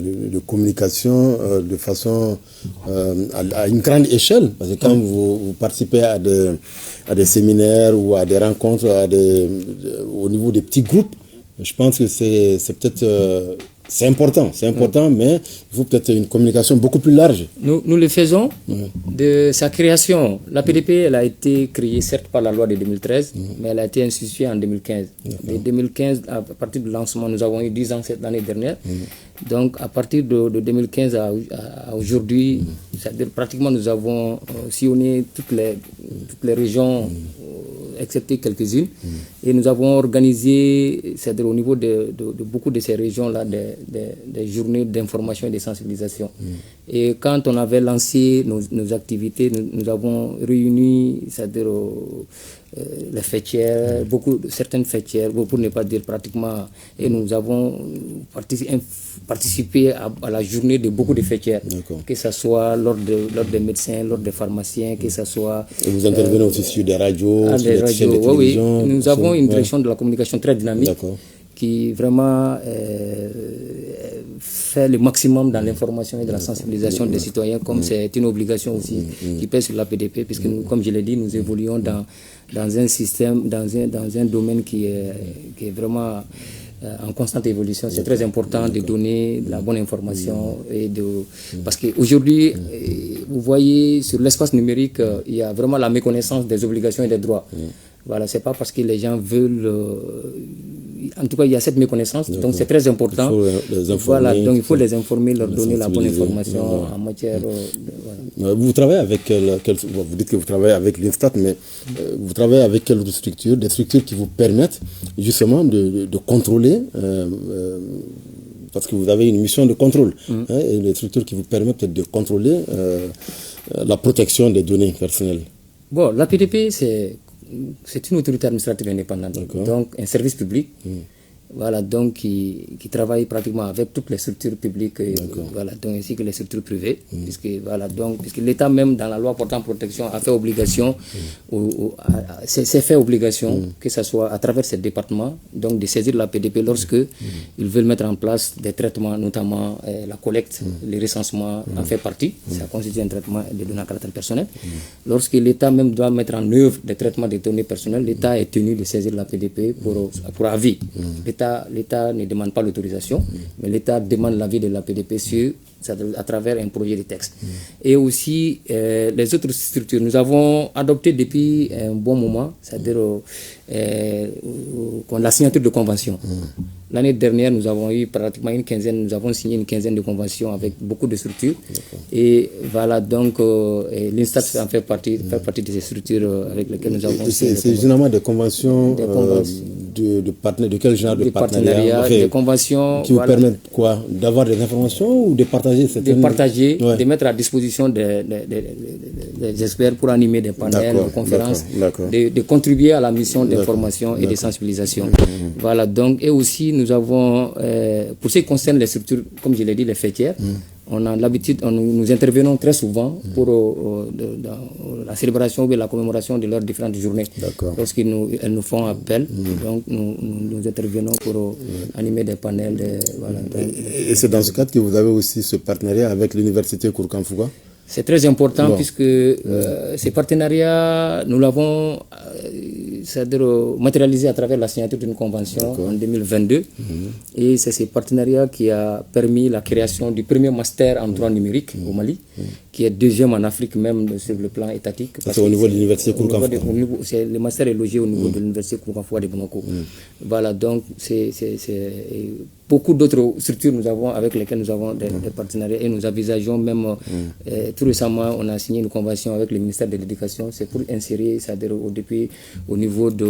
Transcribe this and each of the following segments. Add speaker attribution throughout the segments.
Speaker 1: de communication de façon à une grande échelle. Parce que quand vous participez à des séminaires ou à des rencontres au niveau des petits groupes, je pense que c'est peut-être... c'est important, mais il faut peut-être une communication beaucoup plus large.
Speaker 2: Nous le faisons de sa création. La PDP, elle a été créée certes par la loi de 2013, mais elle a été instituée en 2015. De 2015, à partir du lancement, nous avons eu 10 ans l'année dernière. Donc à partir de 2015 à aujourd'hui, c'est-à-dire pratiquement nous avons sillonné toutes les régions, excepté quelques-unes, et nous avons organisé, c'est-à-dire au niveau de beaucoup de ces régions-là, des journées d'information et de sensibilisation. Et quand on avait lancé nos activités, nous avons réuni, c'est-à-dire les fêtières, certaines fêtières, pour ne pas dire pratiquement, et nous avons participé à la journée de beaucoup de fêtières, que ce soit l'ordre des médecins, l'ordre des pharmaciens, que ce soit...
Speaker 1: Et vous intervenez aussi sur des radios, sur
Speaker 2: des
Speaker 1: chaînes de télévision.
Speaker 2: Oui. Nous avons une direction de la communication très dynamique qui vraiment fait le maximum dans l'information et de la sensibilisation des citoyens, comme c'est une obligation aussi qui pèse sur la PDP, puisque nous, comme je l'ai dit, nous évoluons dans un système, dans un domaine qui est vraiment en constante évolution. C'est très important de donner la bonne information parce qu'aujourd'hui, vous voyez, sur l'espace numérique, il y a vraiment la méconnaissance des obligations et des droits. Voilà, c'est pas parce que les gens veulent... en tout cas, il y a cette méconnaissance, donc c'est très important.
Speaker 1: Il faut les informer.
Speaker 2: Voilà, donc il faut les informer, leur donner la bonne information en matière...
Speaker 1: voilà. Vous travaillez avec vous dites que vous travaillez avec l'Instat, mais vous travaillez avec quelle autre structure? Des structures qui vous permettent justement de contrôler, parce que vous avez une mission de contrôle, et des structures qui vous permettent de contrôler la protection des données personnelles.
Speaker 2: Bon, la PDP, c'est une autorité administrative indépendante, donc un service public, voilà, donc qui travaille pratiquement avec toutes les structures publiques, voilà, donc ainsi que les structures privées, puisque l'État même dans la loi portant protection a fait obligation, c'est fait obligation, que ce soit à travers ces départements, donc de saisir la PDP lorsque ils veulent mettre en place des traitements, notamment la collecte, le recensement en fait partie, ça constitue un traitement de données à caractère personnel. Lorsque l'État même doit mettre en œuvre des traitements de données personnelles, l'État est tenu de saisir la PDP pour avis. L'État ne demande pas l'autorisation, mais l'État demande l'avis de la PDP à travers un projet de texte. Et aussi, les autres structures, nous avons adopté depuis un bon moment, c'est-à-dire la signature de conventions. L'année dernière, nous avons eu pratiquement nous avons signé une quinzaine de conventions avec beaucoup de structures. Et voilà, donc l'Instat fait partie de ces structures avec lesquelles nous avons signé.
Speaker 1: C'est généralement des conventions de quel genre de partenariat?
Speaker 2: Des conventions
Speaker 1: qui vous permettent quoi? D'avoir des informations ou de partager certaines...
Speaker 2: De partager, de mettre à disposition des experts pour animer des panels, des conférences, de contribuer à la mission d'information et de sensibilisation. Voilà, donc, et aussi nous avons, pour ce qui concerne les structures, comme je l'ai dit, les fêtières, on a l'habitude, nous intervenons très souvent pour dans la célébration ou la commémoration de leurs différentes journées. Lorsqu'elles nous font appel, donc nous intervenons pour animer des panels. Voilà.
Speaker 1: Et c'est dans ce cadre que vous avez aussi ce partenariat avec l'Université Kourkan-Fouga?
Speaker 2: C'est très important puisque ces partenariats, nous l'avons matérialisé à travers la signature d'une convention en 2022. Et c'est ce partenariat qui a permis la création du premier master en droit numérique au Mali, qui est deuxième en Afrique même sur le plan étatique.
Speaker 1: C'est au niveau de l'Université Kourkan-Fouga.
Speaker 2: Le master est logé au niveau de l'Université Kourkan-Fouga de Bamako. Voilà, donc c'est beaucoup d'autres structures avec lesquelles nous avons des partenariats et nous envisageons même, tout récemment, on a signé une convention avec le ministère de l'Éducation, c'est pour insérer, c'est-à-dire depuis au niveau de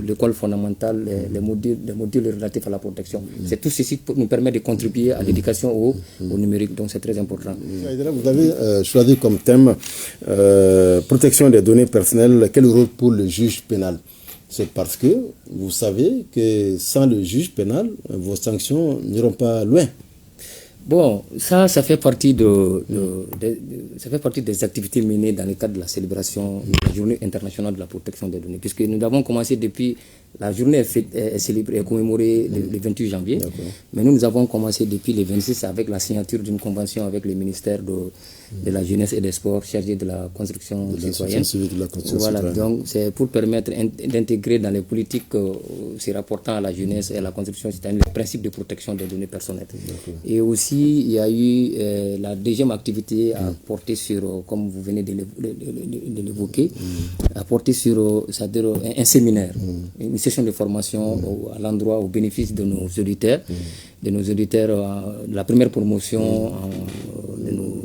Speaker 2: l'école fondamentale, les modules relatifs à la protection. C'est tout ceci qui nous permet de contribuer à l'éducation au numérique, donc c'est très important.
Speaker 1: Vous avez choisi comme thème protection des données personnelles, quel rôle pour le juge pénal? C'est parce que vous savez que sans le juge pénal, vos sanctions n'iront pas loin.
Speaker 2: Bon, ça fait partie ça fait partie des activités menées dans le cadre de la célébration de la Journée internationale de la protection des données, puisque nous avons commencé depuis La journée est célébrée, est commémorée le 28 janvier. Mais nous avons commencé depuis le 26 avec la signature d'une convention avec le ministère de la Jeunesse et des Sports chargé de la construction citoyenne. Voilà, donc c'est pour permettre d'intégrer dans les politiques se rapportant à la jeunesse et à la construction citoyenne le principe de protection des données personnelles. Et aussi, il y a eu la deuxième activité à porter sur, comme vous venez de l'évoquer, à porter sur c'est-à-dire un séminaire, une session de formation à l'endroit, au bénéfice de nos auditeurs, la première promotion de nos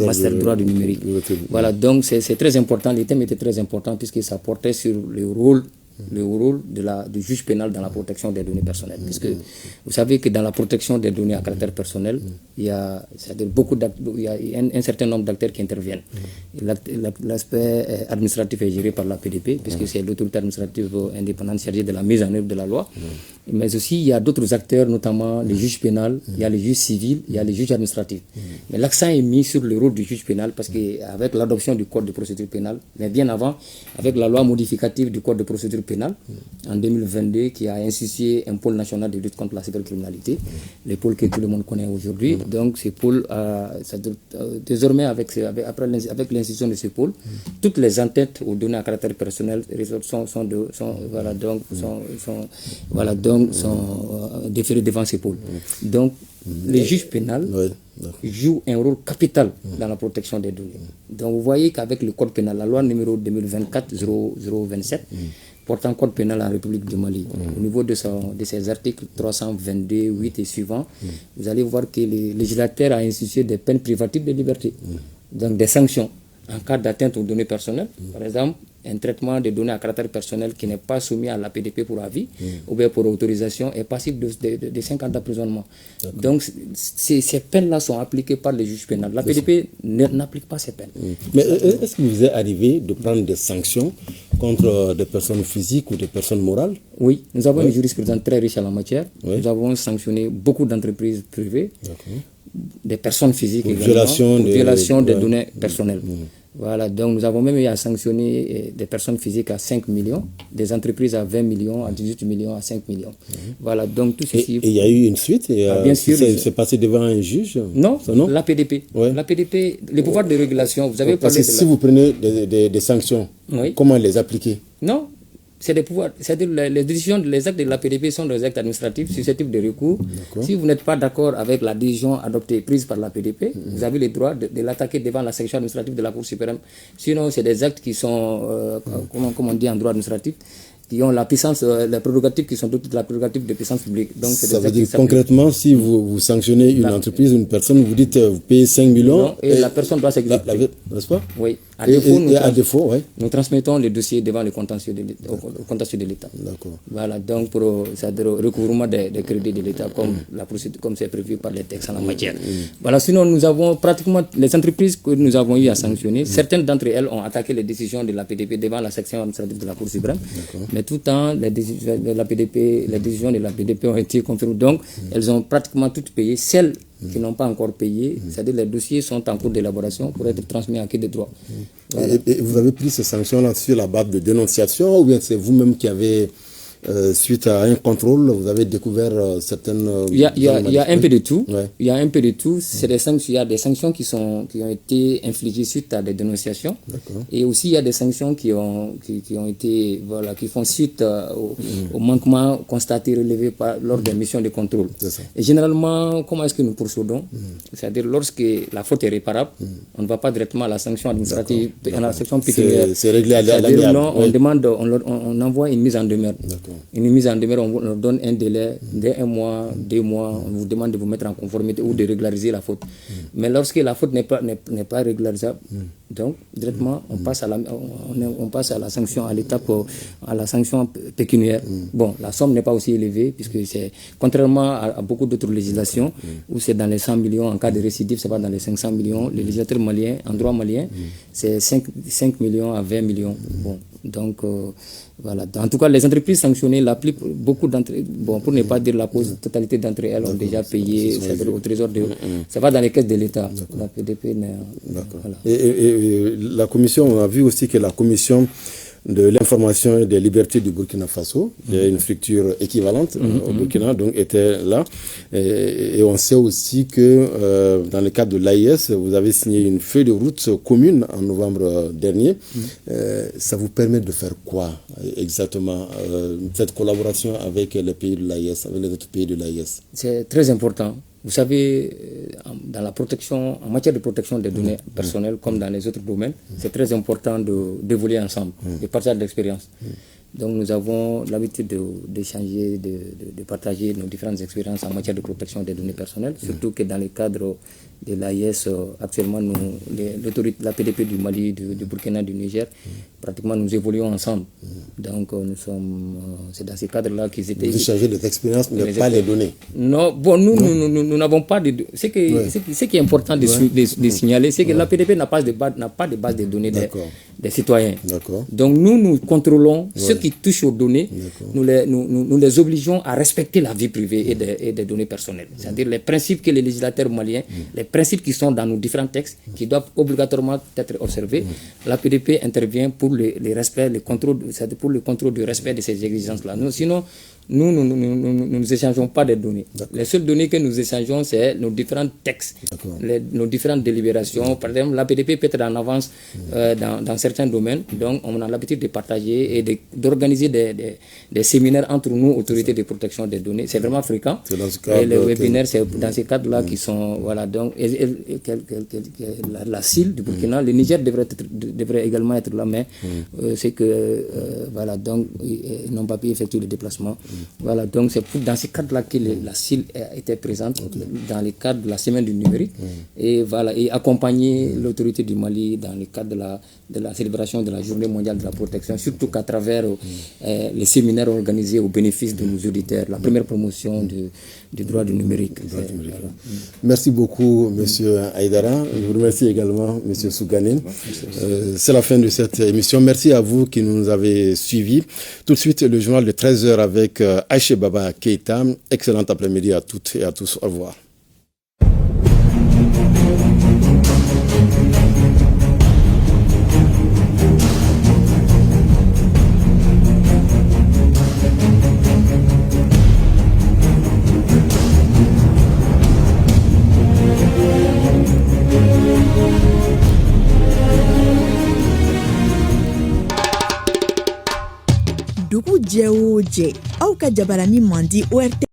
Speaker 2: master droit du numérique. Voilà, donc c'est très important, le thème était très important puisque ça portait sur le rôle du juge pénal dans la protection des données personnelles. Puisque vous savez que dans la protection des données à caractère personnel, il y a un certain nombre d'acteurs qui interviennent. L'aspect administratif est géré par la PDP, puisque c'est l'autorité administrative indépendante chargée de la mise en œuvre de la loi. Mais aussi, il y a d'autres acteurs, notamment les juges pénals, il y a les juges civils, il y a les juges administratifs. Mais l'accent est mis sur le rôle du juge pénal, parce qu'avec l'adoption du Code de procédure pénale, mais bien avant, avec la loi modificative du Code de procédure pénale, en 2022, qui a institué un pôle national de lutte contre la cybercriminalité, le pôle que tout le monde connaît aujourd'hui. Donc, ce pôle, désormais, avec l'institution de ce pôle, toutes les entêtes aux données à caractère personnel sont déférées devant ce pôle. Donc, les juges pénals jouent un rôle capital dans la protection des données. Donc, vous voyez qu'avec le code pénal, la loi numéro 2024-0027, portant code pénal en République du Mali, au niveau de ses articles 322, 8 et suivants, vous allez voir que le législateur a institué des peines privatives de liberté, donc des sanctions en cas d'atteinte aux données personnelles. Par exemple, un traitement de données à caractère personnel qui n'est pas soumis à la PDP pour avis ou bien pour autorisation est passible de 5 ans d'emprisonnement. Donc, ces peines-là sont appliquées par les juges pénals. La PDP n'applique pas ces peines.
Speaker 1: Mais est-ce qu'il vous est arrivé de prendre des sanctions contre des personnes physiques ou des personnes morales?
Speaker 2: Oui, nous avons une jurisprudence très riche en la matière. Nous avons sanctionné beaucoup d'entreprises privées, des personnes physiques également, pour violation des données personnelles. Voilà, donc nous avons même eu à sanctionner des personnes physiques à 5 millions, des entreprises à 20 millions, à 18 millions, à 5 millions. Voilà, donc tout ceci...
Speaker 1: Et il y a eu une suite
Speaker 2: bien sûr.
Speaker 1: C'est passé devant un juge?
Speaker 2: Non, la PDP. La PDP, les pouvoirs de régulation, vous avez
Speaker 1: parlé de... Parce que si vous prenez des sanctions, comment les appliquer?
Speaker 2: Non, c'est des pouvoirs, c'est-à-dire les actes de la PDP sont des actes administratifs susceptibles de recours. Si vous n'êtes pas d'accord avec la décision adoptée, prise par la PDP, vous avez le droit de l'attaquer devant la section administrative de la Cour suprême. Sinon, c'est des actes qui sont, comment on dit en droit administratif, qui ont la puissance, les prérogatives qui sont toutes la prérogative de puissance publique. Donc,
Speaker 1: ça veut dire concrètement, si vous sanctionnez une entreprise, une personne, vous dites vous payez 5 millions
Speaker 2: et la personne doit s'exécuter.
Speaker 1: N'est-ce pas?
Speaker 2: Oui.
Speaker 1: À défaut,
Speaker 2: nous transmettons le dossier devant le contentieux de l'État.
Speaker 1: D'accord.
Speaker 2: Voilà, donc pour le recouvrement des crédits de l'État comme c'est prévu par les textes en la matière. Voilà, sinon nous avons pratiquement les entreprises que nous avons eu à sanctionner, certaines d'entre elles ont attaqué les décisions de la PDP devant la section administrative de la Cour suprême, mais tout le temps les décisions de la PDP ont été confirmées. Donc elles ont pratiquement toutes payé. Celles qui n'ont pas encore payé, c'est-à-dire les dossiers sont en cours d'élaboration pour être transmis à qui de droit.
Speaker 1: Voilà. Et vous avez pris ces sanctions-là sur la base de dénonciation ou bien c'est vous-même qui avez, suite à un contrôle, vous avez découvert certaines...
Speaker 2: Il y a un peu de tout. Il y a un peu de tout. C'est il y a des sanctions qui ont été infligées suite à des dénonciations. Et aussi, il y a des sanctions qui font suite au manquement constaté, relevé lors des missions de contrôle. Et généralement, comment est-ce que nous procédons? C'est-à-dire, lorsque la faute est réparable, on ne va pas directement à la sanction administrative, à la section pécuniaire.
Speaker 1: C'est réglé à l'amiable.
Speaker 2: Non, on envoie une mise en demeure. Une mise en demeure, on leur donne un délai d'1 mois, 2 mois, on vous demande de vous mettre en conformité ou de régulariser la faute. Mais lorsque la faute n'est pas régularisable, donc directement on passe à la sanction, à l'étape, à la sanction pécuniaire. Bon, la somme n'est pas aussi élevée puisque c'est contrairement à beaucoup d'autres législations où c'est dans les 100 millions, en cas de récidive c'est pas dans les 500 millions. Le législateur malien, en droit malien, c'est 5 millions à 20 millions. Bon, donc voilà. En tout cas, les entreprises sanctionnées, beaucoup d'entre elles, pour ne pas dire la totalité d'entre elles ont déjà payé au trésor ça va dans les caisses de l'État. La PDP, voilà.
Speaker 1: Et la commission, on a vu aussi que la commission de l'information et des libertés du Burkina Faso. Il y a une structure équivalente au Burkina, donc était là. Et on sait aussi que dans le cadre de l'AIS, vous avez signé une feuille de route commune en novembre dernier. Ça vous permet de faire quoi exactement, cette collaboration avec les pays de l'AIS, avec les autres pays de l'AIS?
Speaker 2: C'est très important. Vous savez, dans la protection, en matière de protection des données personnelles, comme dans les autres domaines, c'est très important d'évoluer ensemble, de partager l'expérience. Donc nous avons l'habitude d'échanger, de partager nos différentes expériences en matière de protection des données personnelles, surtout que dans le cadre de l'AIS, actuellement, la PDP du Mali, du Burkina, du Niger, pratiquement nous évoluons ensemble. Donc c'est dans ce cadre-là qu'ils étaient...
Speaker 1: Vous échangez des expériences, mais pas les données.
Speaker 2: Non, bon, nous n'avons pas de... Ce qui est important de signaler, c'est que la PDP n'a pas de base de données des citoyens. Donc nous contrôlons ce qui touche aux données, nous les obligeons à respecter la vie privée et des données personnelles. C'est-à-dire les principes que les législateurs maliens, les principes qui sont dans nos différents textes, qui doivent obligatoirement être observés, la PDP intervient pour le contrôle du respect de ces exigences-là. Sinon, nous ne échangeons pas de données. Les seules données que nous échangeons, c'est nos différents textes, nos différentes délibérations. Par exemple, la PDP peut être en avance dans certains domaines. Donc, on a l'habitude de partager et d'organiser des séminaires entre nous, autorités de protection des données. C'est vraiment fréquent. Et les webinaires, c'est dans ces cadres-là qui sont... Voilà, donc, la CIL du Burkina, le Niger devrait également être là, mais c'est que, voilà, donc, ils n'ont pas pu effectuer le déplacement. Voilà, donc c'est dans ce cadre-là que la CIL était présente, dans le cadre de la semaine du numérique, et voilà, et accompagner l'autorité du Mali dans le cadre de la célébration de la Journée mondiale de la protection, surtout qu'à travers les séminaires organisés au bénéfice de nos auditeurs, la première promotion du droit du numérique.
Speaker 1: Merci beaucoup, Monsieur Aïdara. Je vous remercie également, Monsieur Souganen. C'est la fin de cette émission. Merci à vous qui nous avez suivis. Tout de suite, le journal de 13h avec Aïché Baba Keïta. Excellent après-midi à toutes et à tous. Au revoir.
Speaker 3: Dugu jɛ o jɛ aw ka jabarani man di ORT